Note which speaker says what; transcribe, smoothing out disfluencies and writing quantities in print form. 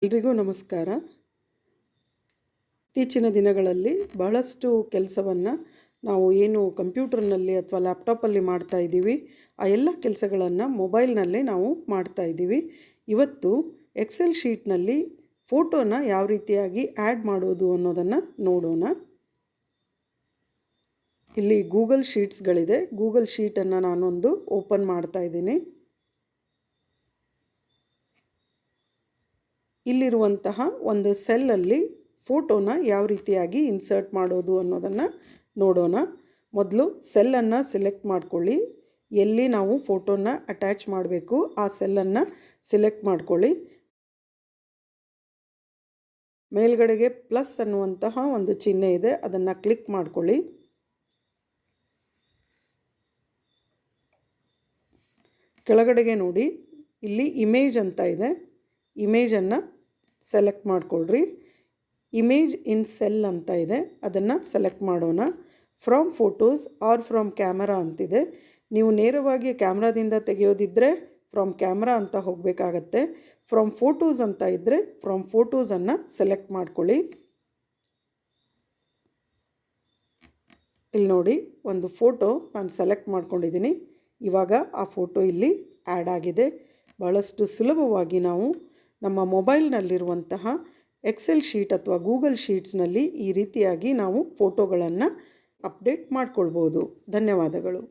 Speaker 1: ಎಲ್ರಿಗೂ ನಮಸ್ಕಾರ. ಇತ್ತೀಚಿನ ದಿನಗಳಲ್ಲಿ ಬಹಳಷ್ಟು ಕೆಲಸವನ್ನು ನಾವು ಏನು ಕಂಪ್ಯೂಟರ್ನಲ್ಲಿ ಅಥವಾ ಲ್ಯಾಪ್ಟಾಪಲ್ಲಿ ಮಾಡ್ತಾ ಇದ್ದೀವಿ, ಆ ಎಲ್ಲ ಕೆಲಸಗಳನ್ನು ಮೊಬೈಲ್ನಲ್ಲೇ ನಾವು ಮಾಡ್ತಾ ಇದ್ದೀವಿ. ಇವತ್ತು ಎಕ್ಸೆಲ್ ಶೀಟ್ನಲ್ಲಿ ಫೋಟೋನ ಯಾವ ರೀತಿಯಾಗಿ ಆ್ಯಡ್ ಮಾಡೋದು ಅನ್ನೋದನ್ನು ನೋಡೋಣ. ಇಲ್ಲಿ ಗೂಗಲ್ ಶೀಟ್ಸ್ಗಳಿದೆ. ಗೂಗಲ್ ಶೀಟನ್ನು ನಾನೊಂದು ಓಪನ್ ಮಾಡ್ತಾ ಇದ್ದೀನಿ. ಇಲ್ಲಿರುವಂತಹ ಒಂದು ಸೆಲ್ಲಲ್ಲಿ ಫೋಟೋನ ಯಾವ ರೀತಿಯಾಗಿ ಇನ್ಸರ್ಟ್ ಮಾಡೋದು ಅನ್ನೋದನ್ನು ನೋಡೋಣ. ಮೊದಲು ಸೆಲ್ಲನ್ನು ಸೆಲೆಕ್ಟ್ ಮಾಡ್ಕೊಳ್ಳಿ. ಎಲ್ಲಿ ನಾವು ಫೋಟೋನ ಅಟ್ಯಾಚ್ ಮಾಡಬೇಕು ಆ ಸೆಲ್ಲನ್ನು ಸೆಲೆಕ್ಟ್ ಮಾಡ್ಕೊಳ್ಳಿ. ಮೇಲ್ಗಡೆಗೆ ಪ್ಲಸ್ ಅನ್ನುವಂತಹ ಒಂದು ಚಿಹ್ನೆ ಇದೆ, ಅದನ್ನು ಕ್ಲಿಕ್ ಮಾಡ್ಕೊಳ್ಳಿ. ಕೆಳಗಡೆಗೆ ನೋಡಿ, ಇಲ್ಲಿ ಇಮೇಜ್ ಅಂತ ಇದೆ. ಇಮೇಜನ್ನು ಸೆಲೆಕ್ಟ್ ಮಾಡಿಕೊಳ್ಳ್ರಿ. ಇಮೇಜ್ ಇನ್ ಸೆಲ್ ಅಂತ ಇದೆ, ಅದನ್ನು ಸೆಲೆಕ್ಟ್ ಮಾಡೋಣ. From photos are from camera ಅಂತಿದೆ. ನೀವು ನೇರವಾಗಿ ಕ್ಯಾಮ್ರಾದಿಂದ ತೆಗೆಯೋದಿದ್ದರೆ ಫ್ರಮ್ ಕ್ಯಾಮ್ರಾ ಅಂತ ಹೋಗಬೇಕಾಗತ್ತೆ. ಫ್ರಮ್ ಫೋಟೋಸ್ ಅಂತ ಇದ್ದರೆ ಫ್ರಮ್ ಫೋಟೋಸನ್ನು ಸೆಲೆಕ್ಟ್ ಮಾಡ್ಕೊಳ್ಳಿ. ಇಲ್ಲಿ ನೋಡಿ, ಒಂದು ಫೋಟೋ ನಾನು ಸೆಲೆಕ್ಟ್ ಮಾಡ್ಕೊಂಡಿದ್ದೀನಿ. ಇವಾಗ ಆ ಫೋಟೋ ಇಲ್ಲಿ ಆ್ಯಡ್ ಆಗಿದೆ. ಬಹಳಷ್ಟು ಸುಲಭವಾಗಿ ನಾವು ನಮ್ಮ ಮೊಬೈಲ್ನಲ್ಲಿರುವಂತಹ ಎಕ್ಸೆಲ್ ಶೀಟ್ ಅಥವಾ ಗೂಗಲ್ ಶೀಟ್ಸ್ನಲ್ಲಿ ಈ ರೀತಿಯಾಗಿ ನಾವು ಫೋಟೋಗಳನ್ನು ಅಪ್ಡೇಟ್ ಮಾಡ್ಕೊಳ್ಬೋದು. ಧನ್ಯವಾದಗಳು.